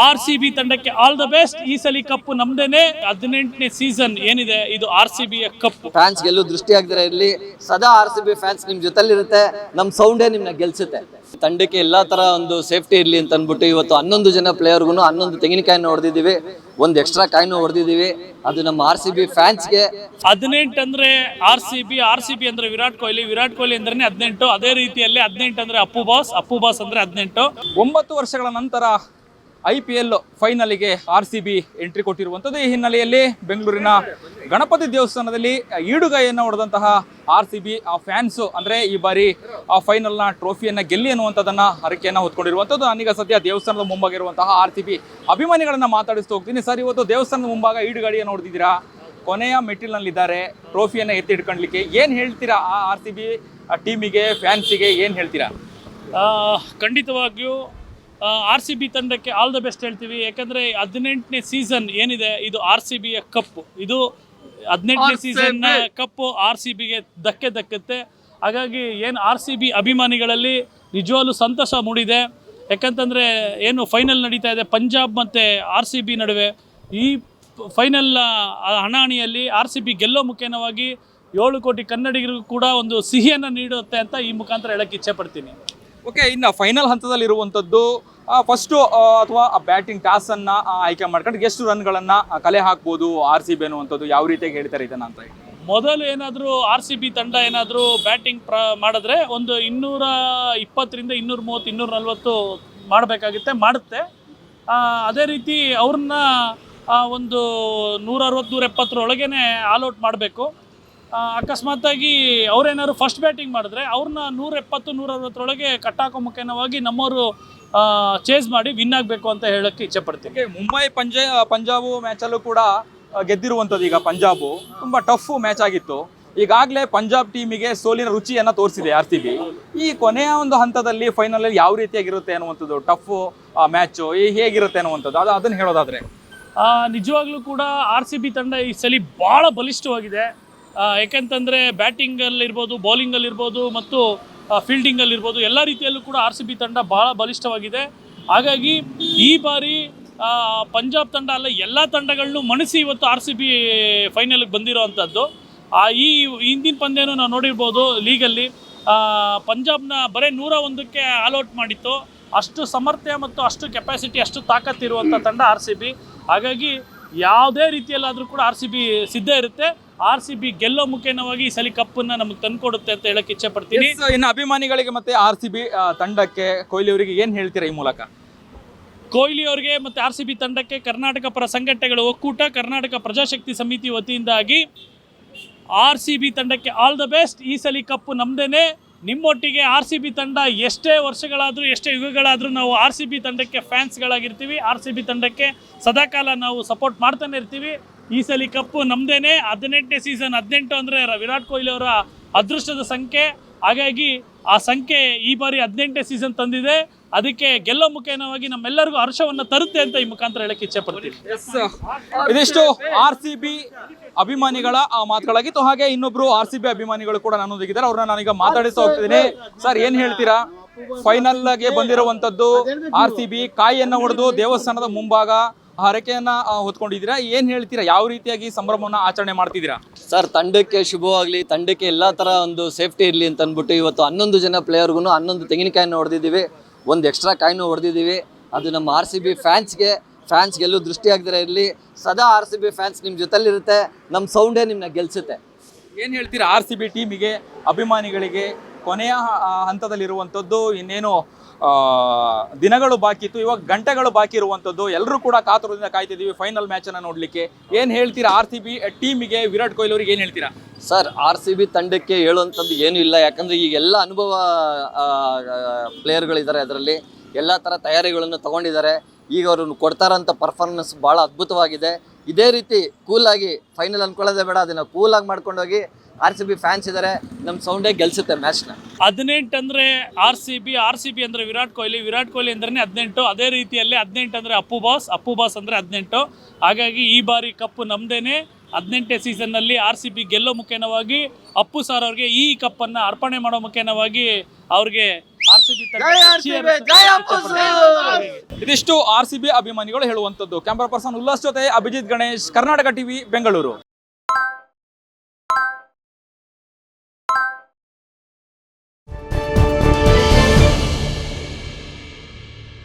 R C B ತಂಡಕ್ಕೆ all the best. ಈ ಸಲ ಕಪ್ ನಮ್ದೇನೆ. 18ನೇ ಸೀಸನ್ ಏನಿದೆ ಇದು R C B cup. Fans ಗೆಲ್ಲೂ ದೃಷ್ಟಿ ಆಗದಿರ ಇರ್ಲಿ, ಸದಾ ಆರ್ ಸಿ ಬಿ ಫ್ಯಾನ್ಸ್ ನಿಮ್ ಜೊತೆಲಿರುತ್ತೆ. ನಮ್ ಸೌಂಡೇ ನಿಮ್ನ ಗೆಲ್ಸುತ್ತೆ. ತಂಡಕ್ಕೆ ಎಲ್ಲಾ ತರ ಒಂದು ಸೇಫ್ಟಿ ಇರ್ಲಿ ಅಂತ ಅಂದ್ಬಿಟ್ಟು ಇವತ್ತು 11 ಜನ ಪ್ಲೇಯರ್ಗು 11 ತೆಂಗಿನಕಾಯಿನ ಹೊಡೆದಿದ್ದೀವಿ, ಒಂದು ಎಕ್ಸ್ಟ್ರಾ ಕಾಯಿನೂ ಹೊಡೆದಿದ್ದೀವಿ. ಅದು ನಮ್ಮ ಆರ್ ಸಿ ಬಿ ಫ್ಯಾನ್ಸ್ಗೆ. 18 ಅಂದ್ರೆ ಆರ್ ಸಿ ಬಿ ಅಂದ್ರೆ ವಿರಾಟ್ ಕೊಹ್ಲಿ ಅಂದ್ರೆ 18. ಅದೇ ರೀತಿಯಲ್ಲಿ 18 ಅಂದ್ರೆ ಅಪ್ಪು ಬಾಸ್ ಅಂದ್ರೆ 18. 9 ವರ್ಷಗಳ ನಂತರ IPL ಫೈನಲಿಗೆ RCB ಎಂಟ್ರಿ ಕೊಟ್ಟಿರುವಂಥದ್ದು. ಈ ಹಿನ್ನೆಲೆಯಲ್ಲಿ ಬೆಂಗಳೂರಿನ ಗಣಪತಿ ದೇವಸ್ಥಾನದಲ್ಲಿ ಈಡುಗೈಯನ್ನು ಹೊಡೆದಂತಹ RCB ಫ್ಯಾನ್ಸು ಅಂದರೆ ಈ ಬಾರಿ ಆ ಫೈನಲ್ನ ಟ್ರೋಫಿಯನ್ನು ಗೆಲ್ಲಿ ಅನ್ನುವಂಥದ್ದನ್ನು ಹರಕೆಯನ್ನು ಹೊತ್ಕೊಂಡಿರುವಂಥದ್ದು. ನಾನೀಗ ಸದ್ಯ ದೇವಸ್ಥಾನದ ಮುಂಭಾಗಿರುವಂತಹ RCB ಅಭಿಮಾನಿಗಳನ್ನು ಮಾತಾಡಿಸ್ತಾ ಹೋಗ್ತೀನಿ. ಸರ್, ಇವತ್ತು ದೇವಸ್ಥಾನದ ಮುಂಭಾಗ ಈಡುಗಾಡಿಯನ್ನು ನೋಡ್ತಿದ್ದೀರಾ, ಕೊನೆಯ ಮೆಟ್ಟಿಲಿನಲ್ಲಿದ್ದಾರೆ ಟ್ರೋಫಿಯನ್ನು ಎತ್ತಿ ಹಿಡ್ಕೊಳ್ಲಿಕ್ಕೆ. ಏನು ಹೇಳ್ತೀರಾ ಆ RCB ಟೀಮಿಗೆ, ಫ್ಯಾನ್ಸಿಗೆ ಏನು ಹೇಳ್ತೀರಾ? ಖಂಡಿತವಾಗಿಯೂ ಆರ್ ಸಿ ಬಿ ತಂಡಕ್ಕೆ ಆಲ್ ದ ಬೆಸ್ಟ್ ಹೇಳ್ತೀವಿ. ಯಾಕಂದರೆ 18ನೇ ಸೀಸನ್ ಏನಿದೆ ಇದು ಆರ್ ಸಿ ಬಿಯ ಕಪ್. ಇದು 18ನೇ ಸೀಸನ್ನ ಕಪ್ಪು ಆರ್ ಸಿ ಬಿಗೆ ದಕ್ಕುತ್ತೆ. ಹಾಗಾಗಿ ಏನು ಆರ್ ಸಿ ಬಿ ಅಭಿಮಾನಿಗಳಲ್ಲಿ ನಿಜವಾಗ್ಲೂ ಸಂತೋಷ ಮೂಡಿದೆ. ಯಾಕಂತಂದರೆ ಏನು ಫೈನಲ್ ನಡೀತಾ ಇದೆ ಪಂಜಾಬ್ ಮತ್ತು ಆರ್ ಸಿ ಬಿ ನಡುವೆ. ಈ ಫೈನಲ್ನ ಹಣಾಹಣಿಯಲ್ಲಿ ಆರ್ ಸಿ ಬಿ ಗೆಲ್ಲೋ ಮುಖೇನವಾಗಿ 7 ಕೋಟಿ ಕನ್ನಡಿಗರಿಗೂ ಕೂಡ ಒಂದು ಸಿಹಿಯನ್ನು ನೀಡುತ್ತೆ ಅಂತ ಈ ಮುಖಾಂತರ ಹೇಳಕ್ಕೆ ಇಚ್ಛೆ ಪಡ್ತೀನಿ. ಓಕೆ, ಇನ್ನು ಫೈನಲ್ ಹಂತದಲ್ಲಿರುವಂಥದ್ದು ಫಸ್ಟು ಅಥವಾ ಬ್ಯಾಟಿಂಗ್ ಟಾಸನ್ನು ಆಯ್ಕೆ ಮಾಡ್ಕೊಂಡು ಎಷ್ಟು ರನ್ಗಳನ್ನು ಕಲೆ ಹಾಕ್ಬೋದು RCB ಅನ್ನುವಂಥದ್ದು ಯಾವ ರೀತಿಯಾಗಿ ಹೇಳ್ತಾರೆ ಇದನ್ನು ಅಂತ ಹೇಳಿ? ಮೊದಲು ಏನಾದರೂ ಆರ್ ಸಿ ಬಿ ತಂಡ ಏನಾದರೂ ಬ್ಯಾಟಿಂಗ್ ಮಾಡಿದ್ರೆ ಒಂದು 220ರಿಂದ 230, 240 ಮಾಡಬೇಕಾಗುತ್ತೆ, ಮಾಡುತ್ತೆ. ಅದೇ ರೀತಿ ಅವ್ರನ್ನ ಒಂದು 160, 170 ಒಳಗೇ ಆಲ್ಔಟ್ ಮಾಡಬೇಕು. ಅಕಸ್ಮಾತಾಗಿ ಅವ್ರೇನಾದ್ರು ಫಸ್ಟ್ ಬ್ಯಾಟಿಂಗ್ ಮಾಡಿದ್ರೆ ಅವ್ರನ್ನ 170, 160 ಕಟ್ಟಾಕೋ ಮುಖೇನವಾಗಿ ನಮ್ಮವರು ಚೇಸ್ ಮಾಡಿ ವಿನ್ ಆಗಬೇಕು ಅಂತ ಹೇಳೋಕ್ಕೆ ಇಚ್ಛೆ ಪಡ್ತೀನಿ. ಮುಂಬೈ ಪಂಜಾಬ್ ಮ್ಯಾಚಲ್ಲೂ ಕೂಡ ಗೆದ್ದಿರುವಂಥದ್ದು. ಈಗ ಪಂಜಾಬು ತುಂಬ ಟಫ್ ಮ್ಯಾಚ್ ಆಗಿತ್ತು. ಈಗಾಗಲೇ ಪಂಜಾಬ್ ಟೀಮಿಗೆ ಸೋಲಿನ ರುಚಿಯನ್ನು ತೋರಿಸಿದೆ RCB. ಈ ಕೊನೆಯ ಒಂದು ಹಂತದಲ್ಲಿ ಫೈನಲಲ್ಲಿ ಯಾವ ರೀತಿಯಾಗಿರುತ್ತೆ ಅನ್ನುವಂಥದ್ದು, ಟಫ್ ಮ್ಯಾಚು ಹೇಗಿರುತ್ತೆ ಅನ್ನುವಂಥದ್ದು ಅದನ್ನು ಹೇಳೋದಾದರೆ ನಿಜವಾಗ್ಲೂ ಕೂಡ ಆರ್ ಸಿ ಬಿ ತಂಡ ಈ ಸಲ ಭಾಳ ಬಲಿಷ್ಠವಾಗಿದೆ. ಯಾಕೆಂತಂದರೆ ಬ್ಯಾಟಿಂಗಲ್ಲಿರ್ಬೋದು, ಬೌಲಿಂಗಲ್ಲಿರ್ಬೋದು ಮತ್ತು ಫೀಲ್ಡಿಂಗಲ್ಲಿರ್ಬೋದು ಎಲ್ಲ ರೀತಿಯಲ್ಲೂ ಕೂಡ ಆರ್ ಸಿ ಬಿ ತಂಡ ಭಾಳ ಬಲಿಷ್ಠವಾಗಿದೆ. ಹಾಗಾಗಿ ಈ ಬಾರಿ ಪಂಜಾಬ್ ತಂಡ ಅಲ್ಲ ಎಲ್ಲ ತಂಡಗಳನ್ನೂ ಮಣಿಸಿ ಇವತ್ತು ಆರ್ ಸಿ ಬಿ ಫೈನಲ್ಗೆ ಬಂದಿರೋ ಅಂಥದ್ದು. ಈ ಹಿಂದಿನ ಪಂದ್ಯನೂ ನಾವು ನೋಡಿರ್ಬೋದು, ಲೀಗಲ್ಲಿ ಪಂಜಾಬ್ನ ಬರೀ 101ಕ್ಕೆ ಆಲ್ಔಟ್ ಮಾಡಿತ್ತು. ಅಷ್ಟು ಸಮರ್ಥ್ಯ ಮತ್ತು ಅಷ್ಟು ಕೆಪಾಸಿಟಿ, ಅಷ್ಟು ತಾಕತ್ತಿರುವಂಥ ತಂಡ ಆರ್ ಸಿ ಬಿ. ಹಾಗಾಗಿ ಯಾವುದೇ ರೀತಿಯಲ್ಲಾದರೂ ಕೂಡ ಆರ್ ಸಿ ಬಿ ಸಿದ್ಧ ಇರುತ್ತೆ. ಆರ್ ಸಿ ಬಿ ಗೆಲ್ಲೋ ಮುಖೇನವಾಗಿ ಈ ಸಲ ಕಪ್ಪನ್ನು ನಮಗೆ ತಂದುಕೊಡುತ್ತೆ ಅಂತ ಹೇಳಕ್ಕೆ ಇಚ್ಛೆ ಪಡ್ತೀನಿ. ಇನ್ನು ಅಭಿಮಾನಿಗಳಿಗೆ ಮತ್ತೆ RCB ತಂಡಕ್ಕೆ, ಕೊಹ್ಲಿ ಅವರಿಗೆ ಏನು ಹೇಳ್ತೀರಾ ಈ ಮೂಲಕ? ಕೊಹ್ಲಿ ಅವರಿಗೆ ಮತ್ತು ಆರ್ ಸಿ ಬಿ ತಂಡಕ್ಕೆ ಕರ್ನಾಟಕ ಪರ ಸಂಘಟನೆಗಳ ಒಕ್ಕೂಟ, ಕರ್ನಾಟಕ ಪ್ರಜಾಶಕ್ತಿ ಸಮಿತಿ ವತಿಯಿಂದಾಗಿ ಆರ್ ಸಿ ಬಿ ತಂಡಕ್ಕೆ ಆಲ್ ದ ಬೆಸ್ಟ್. ಈ ಸಲ ಕಪ್ಪು ನಮ್ದೇನೆ. ನಿಮ್ಮೊಟ್ಟಿಗೆ ಆರ್ ಸಿ ಬಿ ತಂಡ ಎಷ್ಟೇ ವರ್ಷಗಳಾದರೂ, ಎಷ್ಟೇ ಯುಗಗಳಾದರೂ ನಾವು ಆರ್ ಸಿ ಬಿ ತಂಡಕ್ಕೆ ಫ್ಯಾನ್ಸ್ಗಳಾಗಿರ್ತೀವಿ. ಆರ್ ಸಿ ಬಿ ತಂಡಕ್ಕೆ ಸದಾಕಾಲ ನಾವು ಸಪೋರ್ಟ್ ಮಾಡ್ತಾನೆ ಇರ್ತೀವಿ. ಈ ಸಲ ಕಪ್ಪು ನಮ್ದೇನೆ. 18ನೇ ಸೀಸನ್, 18 ಅಂದರೆ ವಿರಾಟ್ ಕೊಹ್ಲಿ ಅವರ ಅದೃಷ್ಟದ ಸಂಖ್ಯೆ. ಹಾಗಾಗಿ ಆ ಸಂಖ್ಯೆ ಈ ಬಾರಿ 18ನೇ ಸೀಸನ್ ತಂದಿದೆ. ಅದಕ್ಕೆ ಗೆಲ್ಲೋ ಮುಖೇನವಾಗಿ ನಮ್ಮೆಲ್ಲರಿಗೂ ಹರ್ಷವನ್ನು ತರುತ್ತೆ ಅಂತ ಈ ಮುಖಾಂತರ ಹೇಳಕ್ಕೆ ಇಚ್ಛೆ ಪಡ್ತೀವಿ. ಇದಿಷ್ಟು RCB ಅಭಿಮಾನಿಗಳ ಆ ಮಾತುಗಳಾಗಿತ್ತು. ಹಾಗೆ ಇನ್ನೊಬ್ರು RCB ಅಭಿಮಾನಿಗಳು ಕೂಡ ನನ್ನೊಂದಿಗಿದ್ದಾರೆ, ಅವ್ರನ್ನ ನಾನೀಗ ಮಾತಾಡಿಸ್ತಾ ಹೋಗ್ತಿದ್ದೀನಿ. ಸರ್, ಏನ್ ಹೇಳ್ತೀರಾ? ಫೈನಲ್ಗೆ ಬಂದಿರುವಂತದ್ದು RCB ಕಾಯಿಯನ್ನು ಹೊಡೆದು ದೇವಸ್ಥಾನದ ಮುಂಭಾಗ ಹರಕೆಯನ್ನ ಹೊತ್ಕೊಂಡಿದ್ದೀರಾ. ಏನ್ ಹೇಳ್ತೀರಾ? ಯಾವ ರೀತಿಯಾಗಿ ಸಂಭ್ರಮವನ್ನು ಆಚರಣೆ ಮಾಡ್ತಿದ್ದೀರಾ? ಸರ್, ತಂಡಕ್ಕೆ ಶುಭವಾಗಲಿ, ತಂಡಕ್ಕೆ ಎಲ್ಲಾ ತರ ಒಂದು ಸೇಫ್ಟಿ ಇರಲಿ ಅಂತ ಅಂದ್ಬಿಟ್ಟು ಇವತ್ತು 11 ಜನ ಪ್ಲೇಯರ್ಗು 11 ತೆಂಗಿನಕಾಯಿನ ಹೊಡೆದಿದ್ದೀವಿ, ಒಂದು ಎಕ್ಸ್ಟ್ರಾ ಕಾಯಿನೂ ಹೊಡೆದಿದ್ದೀವಿ. ಅದು ನಮ್ಮ RCB ಫ್ಯಾನ್ಸ್ ಗೆಲ್ಲೂ ದೃಷ್ಟಿ ಆಗದಿರ ಇರಲಿ, ಸದಾ RCB ಫ್ಯಾನ್ಸ್ ನಿಮ್ಮ ಜೊತೆಲಿರುತ್ತೆ. ನಮ್ಮ ಸೌಂಡೇ ನಿಮ್ಮನ್ನ ಗೆಲ್ಸುತ್ತೆ. ಏನು ಹೇಳ್ತೀರಾ RCB ಟೀಮಿಗೆ, ಅಭಿಮಾನಿಗಳಿಗೆ? ಕೊನೆಯ ಹಂತದಲ್ಲಿರುವಂಥದ್ದು, ಇನ್ನೇನು ದಿನಗಳು ಬಾಕಿ ಇತ್ತು, ಇವಾಗ ಗಂಟೆಗಳು ಬಾಕಿ ಇರುವಂಥದ್ದು. ಎಲ್ಲರೂ ಕೂಡ ಕಾತುರದಿಂದ ಕಾಯ್ತಿದ್ದೀವಿ ಫೈನಲ್ ಮ್ಯಾಚನ್ನು ನೋಡಲಿಕ್ಕೆ. ಏನು ಹೇಳ್ತೀರಾ RCB ಟೀಮಿಗೆ, ವಿರಾಟ್ ಕೊಹ್ಲಿ ಅವರಿಗೆ ಏನು ಹೇಳ್ತೀರಾ? ಸರ್, RCB ತಂಡಕ್ಕೆ ಹೇಳುವಂಥದ್ದು ಏನೂ ಇಲ್ಲ. ಯಾಕಂದರೆ ಈಗ ಎಲ್ಲ ಅನುಭವ ಪ್ಲೇಯರ್ಗಳಿದ್ದಾರೆ, ಅದರಲ್ಲಿ ಎಲ್ಲ ಥರ ತಯಾರಿಗಳನ್ನು ತೊಗೊಂಡಿದ್ದಾರೆ. ಈಗ ಅವರು ಕೊಡ್ತಾರಂಥ ಪರ್ಫಾರ್ಮೆನ್ಸ್ ಭಾಳ ಅದ್ಭುತವಾಗಿದೆ. ಇದೇ ರೀತಿ ಕೂಲಾಗಿ ಫೈನಲ್ ಅಂದ್ಕೊಳ್ಳೋದೇ ಬೇಡ, ಅದನ್ನು ಕೂಲಾಗಿ ಮಾಡ್ಕೊಂಡೋಗಿ RCB ಫ್ಯಾನ್ಸ್ ಇದ್ದಾರೆ, ನಮ್ಮ ಸೌಂಡೇ ಗೆಲ್ಸುತ್ತೆ ಮ್ಯಾಚ್ನ. 18 ಅಂದರೆ ಆರ್ ಸಿ ಬಿ ಅಂದರೆ ವಿರಾಟ್ ಕೊಹ್ಲಿ ಅಂದ್ರೆ 18. ಅದೇ ರೀತಿಯಲ್ಲಿ 18 ಅಂದರೆ ಅಪ್ಪು ಬಾಸ್ ಅಂದರೆ 18. ಹಾಗಾಗಿ ಈ ಬಾರಿ ಕಪ್ಪು ನಮ್ದೇನೆ. 18ನೇ ಸೀಸನ್ನಲ್ಲಿ ಆರ್ ಸಿ ಬಿ ಗೆಲ್ಲೋ ಮುಖೇನವಾಗಿ ಅಪ್ಪು ಸರ್ ಅವ್ರಿಗೆ ಈ ಕಪ್ಪನ್ನು ಅರ್ಪಣೆ ಮಾಡೋ ಮುಖೇನವಾಗಿ ಅವ್ರಿಗೆ RCB ತಂಡ ಇದಿಷ್ಟು RCB ಅಭಿಮಾನಿಗಳು ಹೇಳುವಂಥದ್ದು. ಕ್ಯಾಮರಾ ಪರ್ಸನ್ ಉಲ್ಲಾಸ್ ಜೊತೆ ಅಭಿಜಿತ್ ಗಣೇಶ್, ಕರ್ನಾಟಕ ಟಿವಿ, ಬೆಂಗಳೂರು.